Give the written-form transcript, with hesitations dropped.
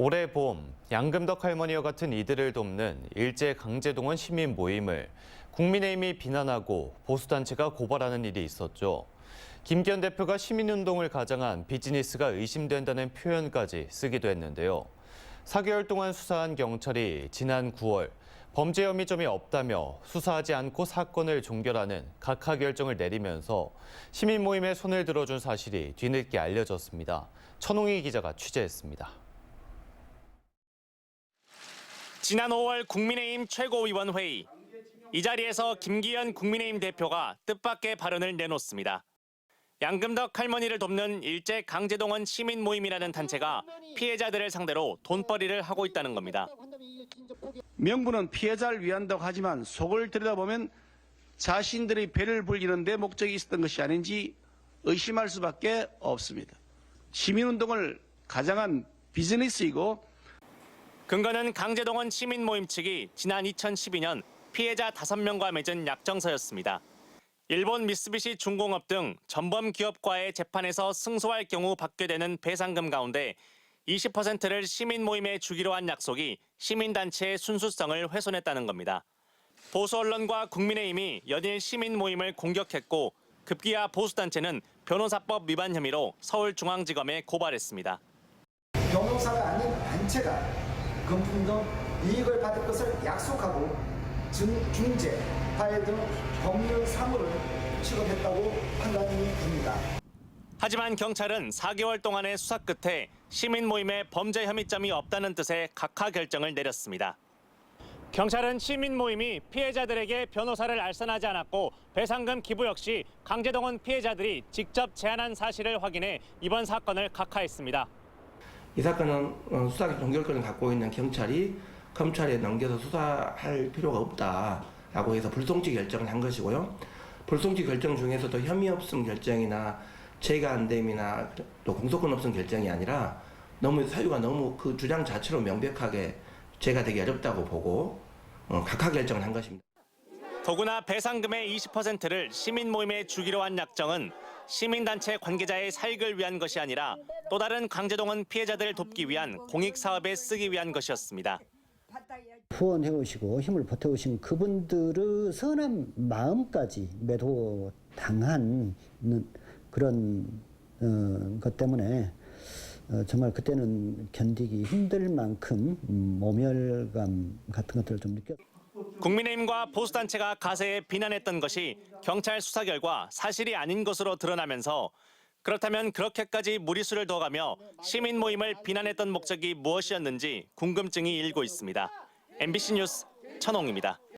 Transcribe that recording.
올해 봄 양금덕 할머니와 같은 이들을 돕는 일제 강제동원 시민 모임을 국민의힘이 비난하고 보수단체가 고발하는 일이 있었죠. 김기현 대표가 시민운동을 가장한 비즈니스가 의심된다는 표현까지 쓰기도 했는데요. 4개월 동안 수사한 경찰이 지난 9월 범죄 혐의점이 없다며 수사하지 않고 사건을 종결하는 각하 결정을 내리면서 시민 모임에 손을 들어준 사실이 뒤늦게 알려졌습니다. 천홍희 기자가 취재했습니다. 지난 5월 국민의힘 최고위원회의. 이 자리에서 김기현 국민의힘 대표가 뜻밖의 발언을 내놓습니다. 양금덕 할머니를 돕는 일제 강제동원 시민 모임이라는 단체가 피해자들을 상대로 돈벌이를 하고 있다는 겁니다. 명분은 피해자를 위한다고 하지만 속을 들여다보면 자신들의 배를 불리는 데 목적이 있었던 것이 아닌지 의심할 수밖에 없습니다. 시민운동을 가장한 비즈니스이고 근거는 강제동원 시민 모임 측이 지난 2012년 피해자 5명과 맺은 약정서였습니다. 일본 미쓰비시 중공업 등 전범 기업과의 재판에서 승소할 경우 받게 되는 배상금 가운데 20%를 시민 모임에 주기로 한 약속이 시민단체의 순수성을 훼손했다는 겁니다. 보수 언론과 국민의힘이 연일 시민 모임을 공격했고 급기야 보수단체는 변호사법 위반 혐의로 서울중앙지검에 고발했습니다. 변호사가 아닌 단체가 금품 등 이익을 받을 것을 약속하고 중재, 화해 등 법률 사무를 취급했다고 판단이 됩니다. 하지만 경찰은 4개월 동안의 수사 끝에 시민 모임에 범죄 혐의점이 없다는 뜻의 각하 결정을 내렸습니다. 경찰은 시민 모임이 피해자들에게 변호사를 알선하지 않았고 배상금 기부 역시 강제동원 피해자들이 직접 제안한 사실을 확인해 이번 사건을 각하했습니다. 이 사건은 수사 종결권을 갖고 있는 경찰이 검찰에 넘겨서 수사할 필요가 없다라고 해서 불송치 결정을 한 것이고요. 불송치 결정 중에서도 혐의 없음 결정이나 죄가 안 됨이나 또 공소권 없음 결정이 아니라 사유가 너무 그 주장 자체로 명백하게 죄가 되기 어렵다고 보고 각하 결정을 한 것입니다. 더구나 배상금의 20%를 시민 모임에 주기로 한 약정은 시민단체 관계자의 사익을 위한 것이 아니라 또 다른 강제동원 피해자들을 돕기 위한 공익사업에 쓰기 위한 것이었습니다. 후원해오시고 힘을 보태오신 그분들의 선한 마음까지 매도당한 그런 것 때문에 정말 그때는 견디기 힘들 만큼 모멸감 같은 것들을 좀 느꼈습니다. 국민의힘과 보수단체가 가세에 비난했던 것이 경찰 수사 결과 사실이 아닌 것으로 드러나면서 그렇다면 그렇게까지 무리수를 둬가며 시민 모임을 비난했던 목적이 무엇이었는지 궁금증이 일고 있습니다. MBC 뉴스 천홍입니다.